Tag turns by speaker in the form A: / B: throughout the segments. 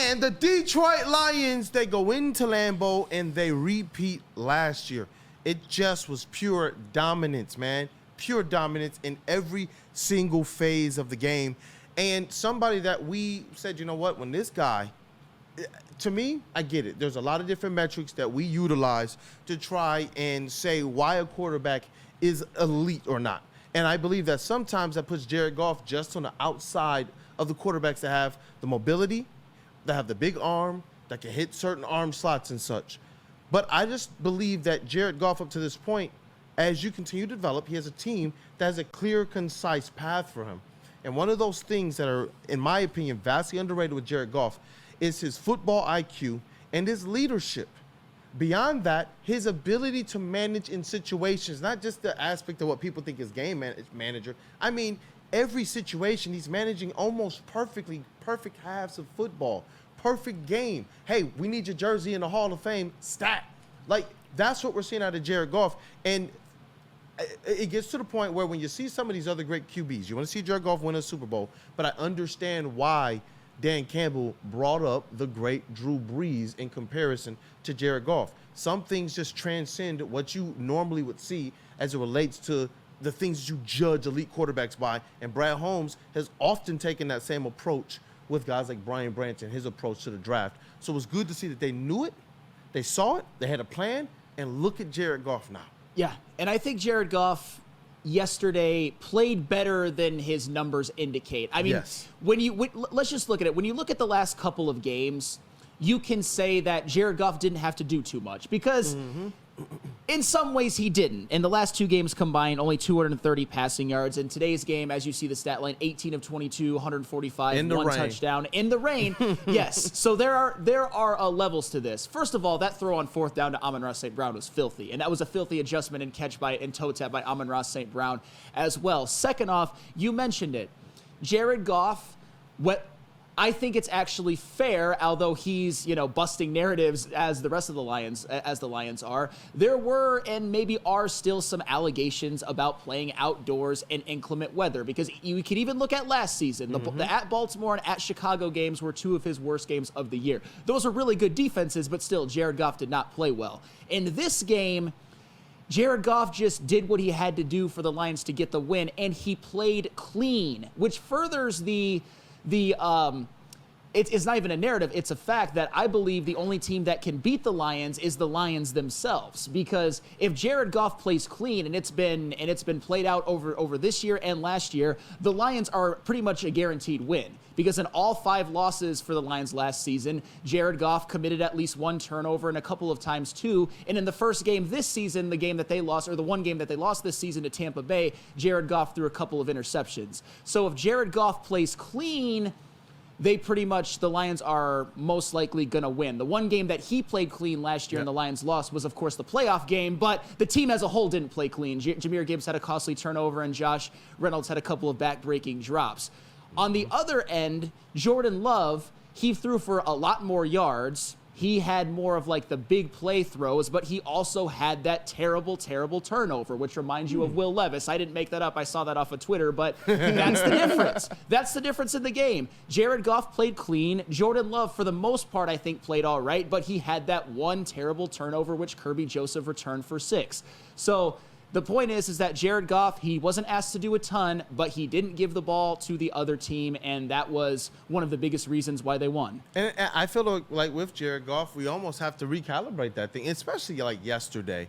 A: And the Detroit Lions, they go into Lambeau and they repeat last year. It just was pure dominance, man. Pure dominance in every single phase of the game. And somebody that we said, you know what, when this guy, to me, I get it. There's a lot of different metrics that we utilize to try and say why a quarterback is elite or not. And I believe that sometimes that puts Jared Goff just on the outside of the quarterbacks that have the mobility, that have the big arm, that can hit certain arm slots and such. But I just believe that Jared Goff, up to this point, as you continue to develop, he has a team that has a clear, concise path for him. And one of those things that are, in my opinion, vastly underrated with Jared Goff is his football IQ and his leadership. Beyond that, his ability to manage in situations, not just the aspect of what people think is game manager. I mean, every situation he's managing almost perfectly, perfect halves of football, perfect game. Hey, we need your jersey in the Hall of Fame, stat. Like, that's what we're seeing out of Jared Goff. And it gets to the point where when you see some of these other great QBs, you want to see Jared Goff win a Super Bowl, but I understand why Dan Campbell brought up the great Drew Brees in comparison to Jared Goff. Some things just transcend what you normally would see as it relates to the things you judge elite quarterbacks by. And Brad Holmes has often taken that same approach with guys like Brian Branch and his approach to the draft. So it was good to see that they knew it, they saw it, they had a plan, and look at Jared Goff now.
B: Yeah, and I think Jared Goff yesterday played better than his numbers indicate. I mean,
A: yes.
B: Let's just look at it. When you look at the last couple of games, you can say that Jared Goff didn't have to do too much because in some ways he didn't. In the last two games combined, only 230 passing yards. In today's game, as you see the stat line, 18 of 22, 145, one touchdown. In the rain, yes. So there are levels to this. First of all, that throw on fourth down to Amon-Ra St. Brown was filthy. And that was a filthy adjustment and catch and toe tap by Amon-Ra St. Brown as well. Second off, you mentioned it. Jared Goff, I think it's actually fair, although he's, busting narratives as the rest of the Lions are. There were and maybe are still some allegations about playing outdoors in inclement weather, because you could even look at last season. The at Baltimore and at Chicago games were two of his worst games of the year. Those are really good defenses, but still, Jared Goff did not play well. In this game, Jared Goff just did what he had to do for the Lions to get the win, and he played clean, which furthers it's not even a narrative, it's a fact that I believe the only team that can beat the Lions is the Lions themselves. Because if Jared Goff plays clean, and it's been played out over this year and last year, the Lions are pretty much a guaranteed win. Because in all 5 losses for the Lions last season, Jared Goff committed at least one turnover and a couple of times 2. And in the first game this season, the game that they lost, or the one game that they lost this season to Tampa Bay, Jared Goff threw a couple of interceptions. So if Jared Goff plays clean, the Lions are most likely going to win. The one game that he played clean last year and the Lions lost was, of course, the playoff game, but the team as a whole didn't play clean. Jahmyr Gibbs had a costly turnover, and Josh Reynolds had a couple of back-breaking drops. On the other end, Jordan Love, he threw for a lot more yards. He had more of like the big play throws, but he also had that terrible, terrible turnover, which reminds you of Will Levis. I didn't make that up. I saw that off of Twitter, but that's the difference. That's the difference in the game. Jared Goff played clean. Jordan Love, for the most part, I think played all right, but he had that one terrible turnover, which Kerby Joseph returned for 6. So the point is that Jared Goff, he wasn't asked to do a ton, but he didn't give the ball to the other team, and that was one of the biggest reasons why they won.
A: And I feel like with Jared Goff, we almost have to recalibrate that thing, especially like yesterday.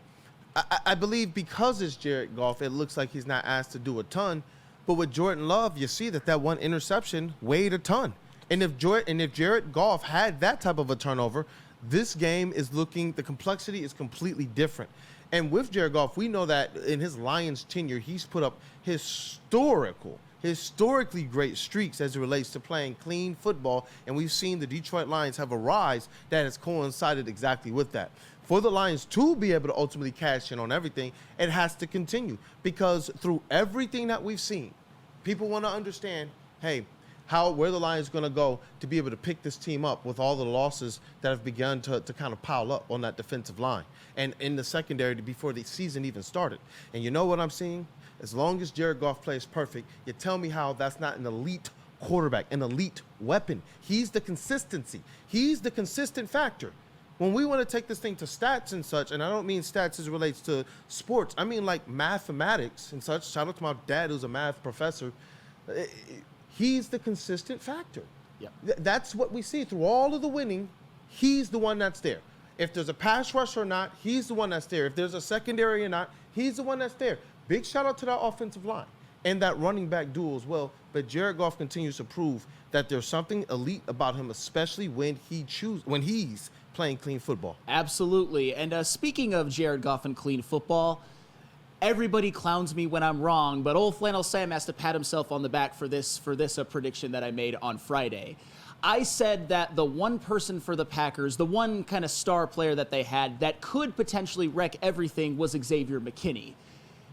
A: I believe because it's Jared Goff, it looks like he's not asked to do a ton, but with Jordan Love, you see that one interception weighed a ton. And if Jared Goff had that type of a turnover, this game the complexity is completely different. And with Jared Goff, we know that in his Lions tenure, he's put up historically great streaks as it relates to playing clean football. And we've seen the Detroit Lions have a rise that has coincided exactly with that. For the Lions to be able to ultimately cash in on everything, it has to continue. Because through everything that we've seen, people want to understand, hey, where the Lions going to go to be able to pick this team up with all the losses that have begun to kind of pile up on that defensive line and in the secondary before the season even started. And you know what I'm seeing? As long as Jared Goff plays perfect, you tell me how that's not an elite quarterback, an elite weapon. He's the consistency. He's the consistent factor. When we want to take this thing to stats and such, and I don't mean stats as it relates to sports, I mean like mathematics and such. Shout out to my dad who's a math professor. He's the consistent factor.
B: Yep.
A: That's what we see through all of the winning. He's the one that's there. If there's a pass rush or not, he's the one that's there. If there's a secondary or not, he's the one that's there. Big shout out to that offensive line and that running back duel as well. But Jared Goff continues to prove that there's something elite about him, especially when he's playing clean football.
B: Absolutely. And speaking of Jared Goff and clean football, everybody clowns me when I'm wrong, but old Flannel Sam has to pat himself on the back for this prediction that I made on Friday. I said that the one person for the Packers, the one kind of star player that they had that could potentially wreck everything was Xavier McKinney.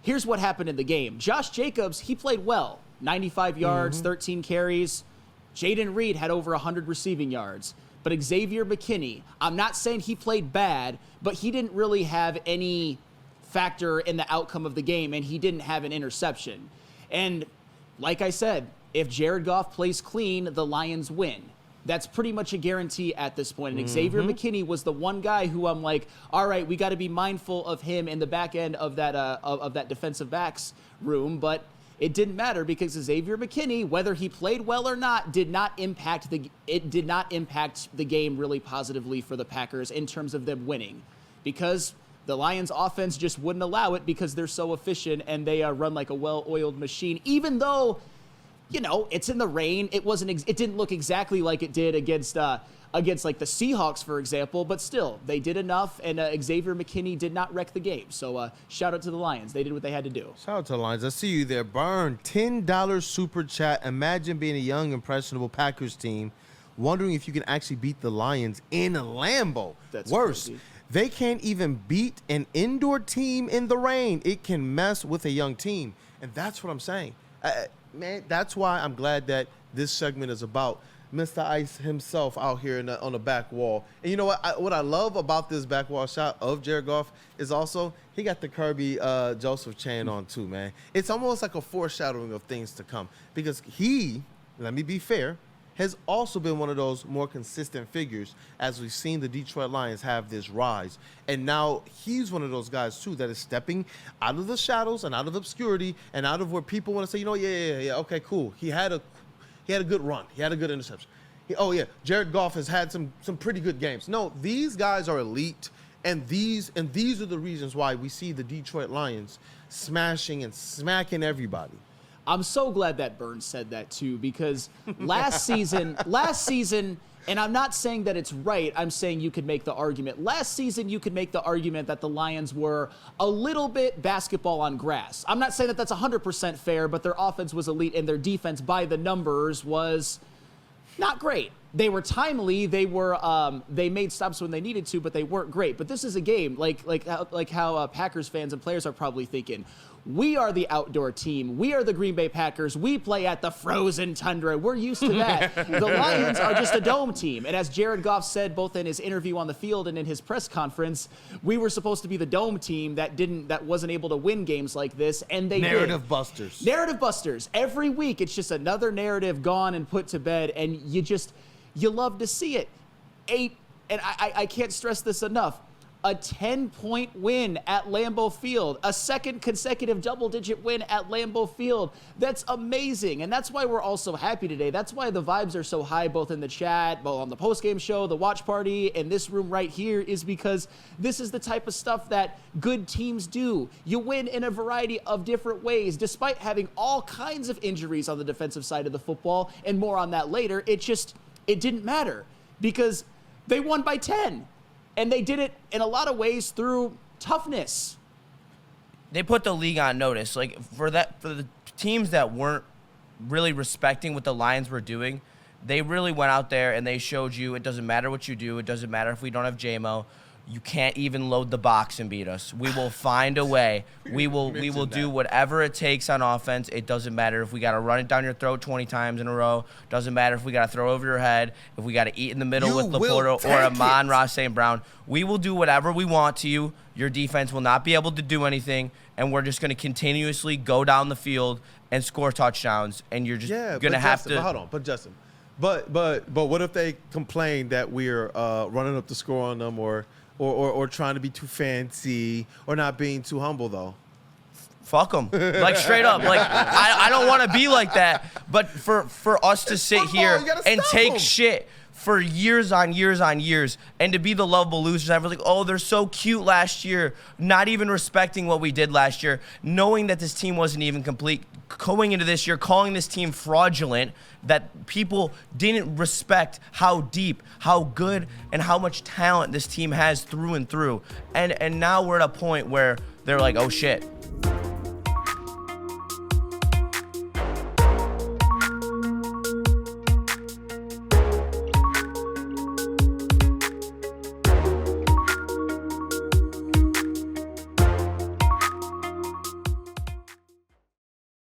B: Here's what happened in the game. Josh Jacobs, he played well. 95 yards, 13 carries. Jaden Reed had over 100 receiving yards. But Xavier McKinney, I'm not saying he played bad, but he didn't really have any factor in the outcome of the game, and he didn't have an interception. And like I said, if Jared Goff plays clean, the Lions win. That's pretty much a guarantee at this point. And Xavier McKinney was the one guy who I'm like, all right, we got to be mindful of him in the back end of that defensive backs room. But it didn't matter because Xavier McKinney, whether he played well or not, did not impact the game really positively for the Packers in terms of them winning, because the Lions offense just wouldn't allow it because they're so efficient and they run like a well-oiled machine. Even though, you know, it's in the rain, it didn't look exactly like it did against like the Seahawks, for example, but still, they did enough, and Xavier McKinney did not wreck the game. So shout out to the Lions. They did what they had to do.
A: Shout out to the Lions. I see you there. Burn, $10 super chat. Imagine being a young, impressionable Packers team, wondering if you can actually beat the Lions in Lambeau.
B: That's
A: worse.
B: crazy.
A: They can't even beat an indoor team in the rain. It can mess with a young team, and that's what I'm saying. Man, that's why I'm glad that this segment is about Mr. Ice himself out here on the back wall. And you know what? What I love about this back wall shot of Jared Goff is also he got the Kerby Jospeh chain on too, man. It's almost like a foreshadowing of things to come because he, let me be fair, has also been one of those more consistent figures as we've seen the Detroit Lions have this rise. And now he's one of those guys, too, that is stepping out of the shadows and out of obscurity and out of where people want to say, you know, yeah, okay, cool. He had a good run. He had a good interception. Jared Goff has had some pretty good games. No, these guys are elite, and these are the reasons why we see the Detroit Lions smashing and smacking everybody.
B: I'm so glad that Burns said that too, because last season, and I'm not saying that it's right, I'm saying you could make the argument. Last season, you could make the argument that the Lions were a little bit basketball on grass. I'm not saying that that's 100% fair, but their offense was elite and their defense by the numbers was not great. They were timely. They made stops when they needed to, but they weren't great. But this is a game like how Packers fans and players are probably thinking. We are the outdoor team. We are the Green Bay Packers. We play at the frozen tundra. We're used to that. The Lions are just a dome team. And as Jared Goff said both in his interview on the field and in his press conference, we were supposed to be the dome team that wasn't able to win games like this, and they
A: Narrative
B: did.
A: busters.
B: Narrative busters. Every week, it's just another narrative gone and put to bed, and you love to see it. And I can't stress this enough. A 10-point win at Lambeau Field, a second consecutive double-digit win at Lambeau Field. That's amazing, and that's why we're all so happy today. That's why the vibes are so high, both in the chat, both on the post-game show, the watch party, and this room right here, is because this is the type of stuff that good teams do. You win in a variety of different ways, despite having all kinds of injuries on the defensive side of the football, and more on that later. It didn't matter because they won by 10. And they did it in a lot of ways through toughness.
C: They put the league on notice. Like for the teams that weren't really respecting what the Lions were doing, they really went out there and they showed you it doesn't matter what you do. It doesn't matter if we don't have JMO. You can't even load the box and beat us. We will find a way. We will do whatever it takes on offense. It doesn't matter if we got to run it down your throat 20 times in a row. Doesn't matter if we got to throw over your head. If we got to eat in the middle with Laporta or Amon-Ra St. Brown. We will do whatever we want to you. Your defense will not be able to do anything, and we're just going to continuously go down the field and score touchdowns, and you're just going to have to.
A: But hold on, but Justin. But what if they complain that we're running up the score on them or trying to be too fancy or not being too humble, though?
C: Fuck them. Like, straight up. Like, I don't want to be like that. But for us to sit here and take shit for years on years on years and to be the lovable losers, I was like, oh, they're so cute last year, not even respecting what we did last year, knowing that this team wasn't even complete, going into this year, calling this team fraudulent, that people didn't respect how deep, how good, and how much talent this team has through and through. And now we're at a point where they're like, oh, shit,